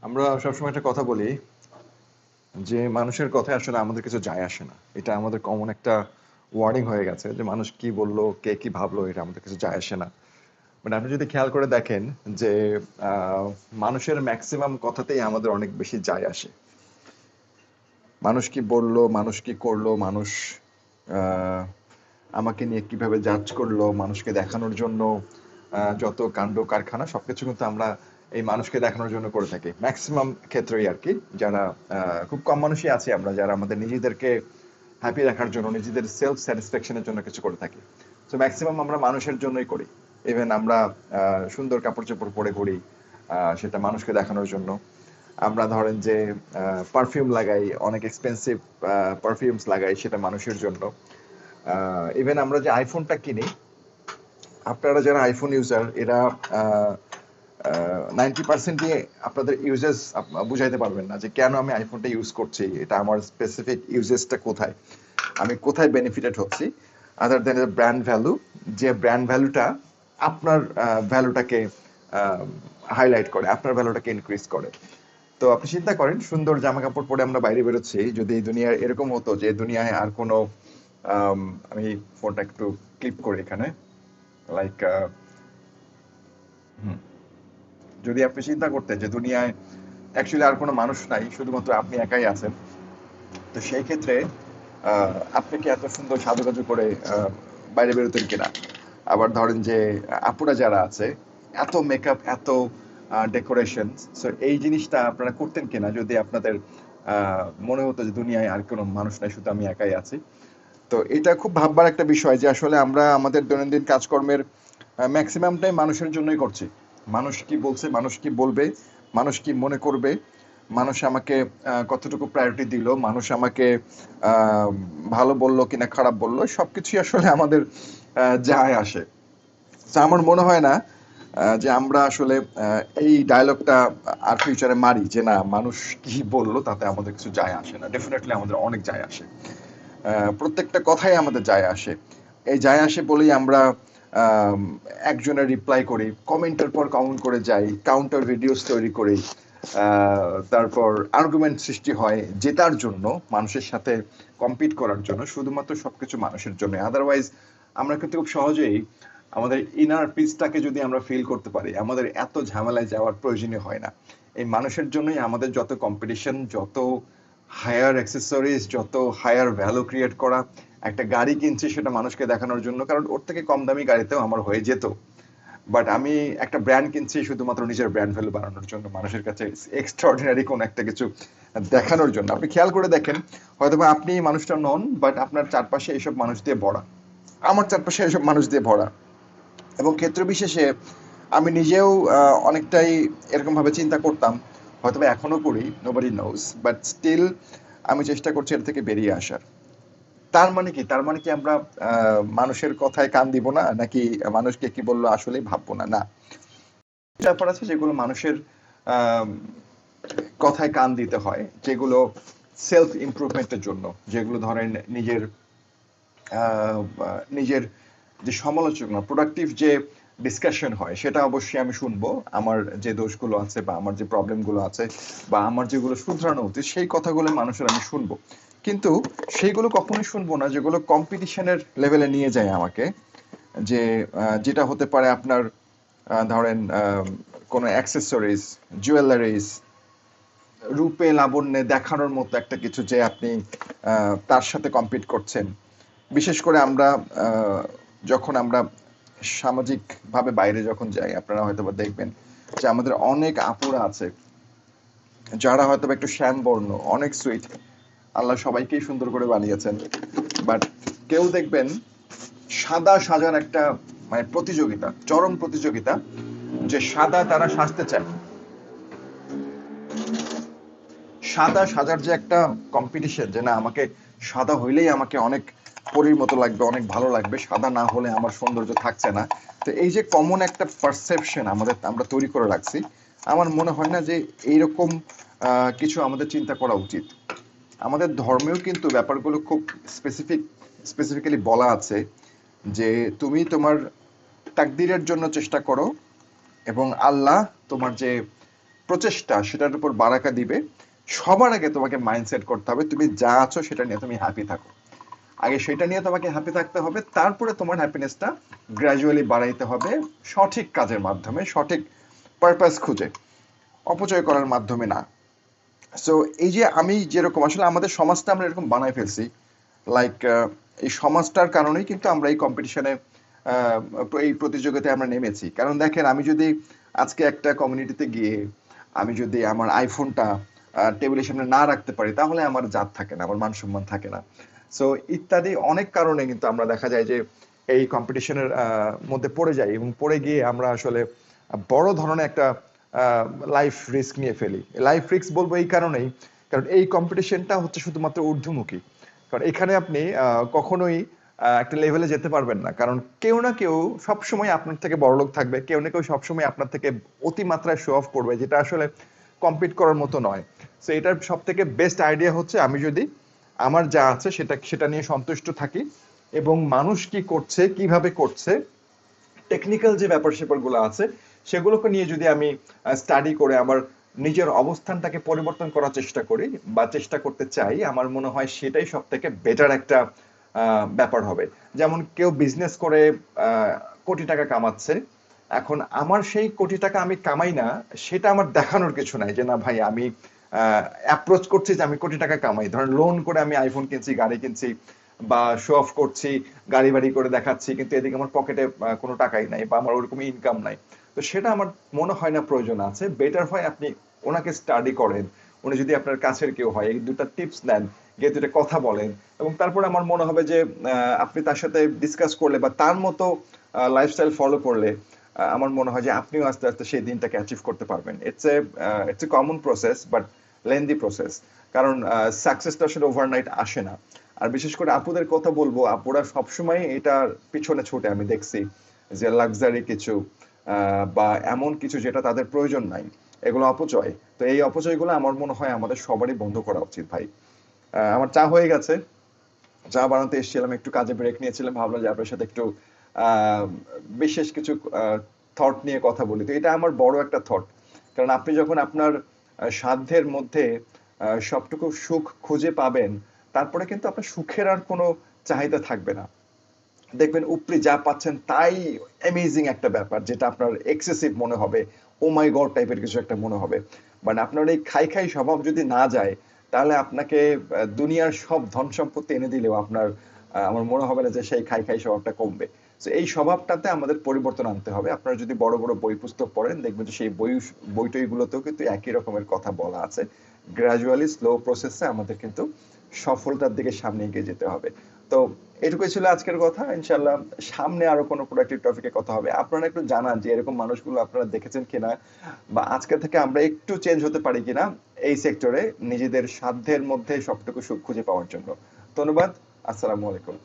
আমরা সবসময় একটা কথা বলি যে মানুষের কথায় আসলে আমাদের কিছু যায় আসে না। এটা আমাদের কমন একটা ওয়ার্ডিং হয়ে গেছে যে মানুষ কি বললো, কে কি ভাবলো এটা আমাদের কিছু যায় আসে না। বাট আপনি যদি খেয়াল করে দেখেন যে আহ, মানুষের ম্যাক্সিমাম কথাতেই আমাদের অনেক বেশি যায় আসে। মানুষ কি বললো, মানুষ কি করলো, মানুষ আহ, আমাকে নিয়ে কিভাবে জাজ করলো, মানুষকে দেখানোর জন্য যত কাণ্ড কারখানা সবকিছু কিন্তু আমরা এই মানুষকে দেখানোর জন্য করে থাকি ম্যাক্সিমাম ক্ষেত্রেই আর কি। যারা খুব কম মানুষই আছে আমরা যারা আমাদের নিজেদেরকে হ্যাপি রাখার জন্য, নিজেদের সেলফ স্যাটিসফ্যাকশনের জন্য কিছু করে থাকি। তো ম্যাক্সিমাম আমরা মানুষের জন্যই করি। ইভেন আমরা সুন্দর কাপড় চোপড় পরে ঘুরি, সেটা মানুষকে দেখানোর জন্য। আমরা ধরেন যে পারফিউম লাগাই, অনেক এক্সপেন্সিভ পারফিউমস লাগাই, সেটা মানুষের জন্য। ইভেন আমরা যে আইফোনটা কিনি, আপনারা যারা আইফোন ইউজার এরা 90% আপনাদের ইউজেস বুঝাইতে পারবেন না যে কেন আমি আইফোনটা ইউজ করছি, এটা আমার স্পেসিফিক ইউজেসটা কোথায়, আমি কোথায় বেনিফিটেড হচ্ছি, আদার দেন ব্র্যান্ড ভ্যালু। যে ব্র্যান্ড ভ্যালুটা আপনার ভ্যালুটাকে হাইলাইট করে, আপনার ভ্যালুটাকে ইনক্রিজ করে। তো আপনি চিন্তা করেন, সুন্দর জামা কাপড় পরে আমরা বাইরে বেরোচ্ছি, যদি এই দুনিয়ায় এরকম হতো যে দুনিয়ায় আর কোনো আমি ফোনটা একটু ক্লিপ করি এখানে, লাইক যদি আপনি চিন্তা করতেন যে দুনিয়ায় অ্যাকচুয়ালি আর কোনো মানুষ নাই, শুধুমাত্র আপনি একাই আছেন, তো সেই ক্ষেত্রে আপনি কি এত সুন্দর সাজুগুজু করে বাইরে বেরোতেন কিনা? আবার ধরেন যে আপুরা যারা আছে, এত মেকআপ, এত ডেকোরেশন, সো এই জিনিসটা আপনারা করতেন কিনা যদি আপনাদের মনে হতো যে দুনিয়ায় আর কোনো মানুষ নাই, শুধু আমি একাই আছি? তো এটা খুব ভাববার একটা বিষয় যে আসলে আমরা আমাদের দৈনন্দিন কাজকর্মের ম্যাক্সিমামটাই মানুষের জন্যই করছি। মানুষ কি বলছে, মানুষ কি বলবে, মানুষ কি মনে করবে, মানুষ আমাকে কতটুকু প্রায়োরিটি দিল, মানুষ আমাকে আহ, ভালো বললো কিনা খারাপ বললো, সবকিছুই আসলে আমাদের যায় আসে। তো আমার মনে হয় না যে আমরা আসলে এই ডায়লগটা আর ফিউচারে মারি যে না, মানুষ কি বললো তাতে আমাদের কিছু যায় আসে না। ডেফিনেটলি আমাদের অনেক যায় আসে। প্রত্যেকটা কথাই আমাদের যায় আসে। এই যায় আসে বলেই আমরা আম, একজনের রিপ্লাই করি, কমেন্টের পর কমেন্ট করে যাই, কাউন্টার ভিডিওস তৈরি করি, তারপর আর্গুমেন্ট সৃষ্টি হয় জেতার জন্য, মানুষের সাথে কম্পিট করার জন্য, শুধুমাত্র সবকিছু মানুষের জন্য। আদারওয়াইজ আমরা কিন্তু খুব সহজেই আমাদের ইনার পিসটাকে যদি আমরা ফিল করতে পারি, আমাদের এত ঝামেলায় যাওয়ার প্রয়োজনীয় হয় না। এই মানুষের জন্যই আমাদের যত কম্পিটিশন, যত হায়ার অ্যাক্সেসরিজ, যত হায়ার ভ্যালু ক্রিয়েট করা। একটা গাড়ি কিনছি সেটা মানুষকে দেখানোর জন্য, কারণ ওর থেকে কম দামি গাড়িতেও আমার হয়ে যেত, বাট আমি একটা ব্র্যান্ড কিনছি শুধুমাত্র নিজের ব্র্যান্ড ভ্যালু বাড়ানোর জন্য, মানুষের কাছে এক্সট্রাঅর্ডিনারি কোন একটা কিছু দেখানোর জন্য। আপনি খেয়াল করে দেখেন, হয়তো বা আপনি মানুষটা নন, বাট আপনার চারপাশে এইসব মানুষ দিয়ে ভরা, আমার চারপাশে এইসব মানুষ দিয়ে ভরা। এবং ক্ষেত্র বিশেষে আমি নিজেও অনেকটাই এরকম ভাবে চিন্তা করতাম, হয়তো বা এখনো করি, নোবডি নোজ, বাট স্টিল আমি চেষ্টা করছি এর থেকে বেরিয়ে আসার। তার মানে কি, তার মানে কি আমরা মানুষের কথায় কান দিব না, নাকি মানুষকে কি বললো আসলেই ভাববো না? না, ব্যাপার আছে যেগুলো মানুষের আহ, কথায় কান দিতে হয়, যেগুলো সেলফ ইমপ্রুভমেন্টের জন্য, যেগুলো ধরেন নিজের নিজের যে সমালোচনা, প্রোডাক্টিভ যে ডিসকাশন হয়, সেটা অবশ্যই আমি শুনবো। আমার যে দোষগুলো আছে বা আমার যে প্রবলেমগুলো আছে বা আমার যেগুলো শুধরানো উচিত, সেই কথাগুলো মানুষের আমি শুনবো। কিন্তু সেইগুলো কখনোই শুনবো না যেগুলো কম্পিটিশনের লেভেলে নিয়ে যায় আমাকে। যে যেটা হতে পারে আপনার ধরেন কোনো অ্যাক্সেসরিজ, জুয়েলারিজ, রূপে লাবণ্যে দেখানোর মতো একটা কিছু, যে আপনি তার সাথে কম্পিট করছেন। বিশেষ করে আমরা আহ, যখন আমরা সামাজিকভাবে বাইরে যখন যাই, আপনারা হয়তো বা দেখবেন যে আমাদের অনেক আপুরা আছে যারা হয়তো বা একটু শ্যামবর্ণ, অনেক সুইট, আল্লাহ সবাইকেই সুন্দর করে বানিয়েছেন, বাট কেউ দেখবেন সাদা সাজার একটা মানে প্রতিযোগিতা, চরম প্রতিযোগিতা, যে সাদা তারা সাজতে চায়, সাদা সাজার যে একটা কম্পিটিশন, যে না আমাকে সাদা হইলেই আমাকে অনেক পরীর মতো লাগবে, অনেক ভালো লাগবে, সাদা না হলে আমার সৌন্দর্য থাকছে না। তো এই যে কমন একটা পারসেপশন আমাদের আমরা তৈরি করে রাখছি, আমার মনে হয় না যে এইরকম কিছু আমাদের চিন্তা করা উচিত। আমাদের ধর্মেও কিন্তু ব্যাপারগুলো খুব স্পেসিফিক্যালি বলা আছে যে তুমি তোমার তাকদীরের জন্য চেষ্টা করো, এবং আল্লাহ তোমার যে প্রচেষ্টা সেটার উপর বারাকা দিবে। সবার আগে তোমাকে মাইন্ডসেট করতে হবে তুমি যা আছো সেটা নিয়ে তুমি হ্যাপি থাকো। আগে সেটা নিয়ে তোমাকে হ্যাপি থাকতে হবে, তারপরে তোমার হ্যাপিনেসটা গ্র্যাজুয়ালি বাড়াইতে হবে সঠিক কাজের মাধ্যমে, সঠিক পারপাস খুঁজে, অপচয় করার মাধ্যমে না। সো এই যে আমি যেরকম আসলে আমাদের সমাজটা আমরা এরকম বানাই ফেলছি, লাইক এই সমাজটার কারণেই কিন্তু আমরা এই কম্পিটিশনে, এই প্রতিযোগিতায় আমরা নেমেছি। কারণ দেখেন, আমি যদি আজকে একটা কমিউনিটিতে গিয়ে আমি যদি আমার আইফোনটা টেবিলের সামনে না রাখতে পারি, তাহলে আমার জাত থাকে না, আমার মান সম্মান থাকে না। সো ইত্যাদি অনেক কারণে কিন্তু আমরা দেখা যায় যে এই কম্পিটিশনের মধ্যে পড়ে যাই, এবং পড়ে গিয়ে আমরা আসলে বড় ধরনের একটা লাইফ রিস্ক নিয়ে ফেলি। লাইফ রিস্ক বলবো এই কারণেই, কারণ এই কম্পিটিশনটা হচ্ছে শুধুমাত্র ঊর্ধ্বমুখী। কারণ এখানে আপনি কখনোই একটা লেভেলে যেতে পারবেন না, কারণ কেউ না কেউ সবসময় আপনার থেকে বড়লোক থাকবে, কেউ না কেউ সবসময় আপনার থেকে অতিমাত্রায় শো অফ করবে, যেটা আসলে কম্পিট করার মতো নয়। সো এটার সব থেকে বেস্ট আইডিয়া হচ্ছে আমি যদি আমার যা আছে সেটা নিয়ে সন্তুষ্ট থাকি, এবং মানুষ কি করছে, কিভাবে করছে, টেকনিক্যাল যে ব্যাপার স্যাপারগুলো আছে সেগুলোকে নিয়ে যদি আমি স্টাডি করে আমার নিজের অবস্থানটাকে পরিবর্তন করার চেষ্টা করি বা চেষ্টা করতে চাই, আমার মনে হয় সেটাই সব থেকে বেটার একটা ব্যাপার হবে। যেমন কেউ বিজনেস করে কোটি টাকা কামাচ্ছে, এখন আমার সেই কোটি টাকা আমি কামাই না, সেটা আমার দেখানোর কিছু নাই যে না ভাই আমি অ্যাপ্রোচ করছি যে আমি কোটি টাকা কামাই, ধরেন লোন করে আমি আইফোন কিনছি, গাড়ি কিনছি, বা শো অফ করছি, গাড়ি বাড়ি করে দেখাচ্ছি, কিন্তু এদিকে আমার পকেটে কোনো টাকাই নাই বা আমার ওরকম ইনকাম নাই। তো সেটা আমার মনে হয় না প্রয়োজন আছে। বেটার হয় আপনি ওনাকে স্টাডি করেন, উনি যদি আপনার কাছের কেউ হয়, এই দুটা টিপস নেন, গিয়ে দুটা কথা বলেন, এবং তারপরে আমার মনে হবে যে আপনি তার সাথে ডিসকাস করলে বা তার মতো লাইফস্টাইল ফলো করলে আমার মনে হয় যে আপনিও আস্তে আস্তে সেই দিনটাকে অ্যাচিভ করতে পারবেন। It's a common process, but lengthy process. কারণ সাকসেসটা আসলে ওভারনাইট আসে না। আর বিশেষ করে আপুদের কথা বলবো, আপুরা সবসময় এটার পিছনে ছুটে, আমি দেখছি যে লাক্সারি কিছু বা এমন কিছু যেটা তাদের প্রয়োজন নাই, এগুলো অপচয়। তো এই অপচয়গুলো আমার মনে হয় আমাদের সবারই বন্ধ করা উচিত ভাই। আমার চা হয়ে গেছে, চা বানাতে এসেছিলাম, একটু কাজে ব্রেক নিয়েছিলাম, ভাবলাম যে আপনার সাথে একটু আহ বিশেষ কিছু থট নিয়ে কথা বলি। তো এটা আমার বড় একটা থট, কারণ আপনি যখন আপনার সাধ্যের মধ্যে সবটুকু সুখ খুঁজে পাবেন, তারপরে কিন্তু আপনার সুখের আর কোনো চাহিদা থাকবে না। দেখবেন উপরি যা পাচ্ছেন তাই অ্যামেজিং একটা ব্যাপার, যেটা আপনার এক্সেসিভ মনে হবে, ও মাই গড টাইপের কিছু একটা মনে হবে। মানে আপনার এই খাই খাই স্বভাব যদি না যায়, তাহলে আপনাকে দুনিয়ার সব ধন সম্পত্তি এনে দিলেও আপনার আমার মনে হবে না যে সেই খাই খাই স্বভাবটা কমবে। তো এই স্বভাবটাতে আমাদের পরিবর্তন আনতে হবে। আপনারা যদি বড় বড় বই পুস্তক পড়েন, দেখবেন যে সেই বইটইগুলোতেও কিন্তু একই রকমের কথা বলা আছে। গ্রাজুয়ালি স্লো প্রসেসে আমাদের কিন্তু সফলতার দিকে সামনে এগিয়ে যেতে হবে। তো এটুকুই ছিল আজকের কথা। ইনশাল্লাহ সামনে আরো কোনো প্রোডাক্টিভ টপিকে কথা হবে। আপনারা একটু জানান যে এরকম মানুষগুলো আপনারা দেখেছেন কিনা, বা আজকে থেকে আমরা একটু চেঞ্জ হতে পারি কিনা এই সেক্টরে নিজেদের সাধ্যের মধ্যে সবটুকু সুখ খুঁজে পাওয়ার জন্য। ধন্যবাদ। আসসালামু আলাইকুম।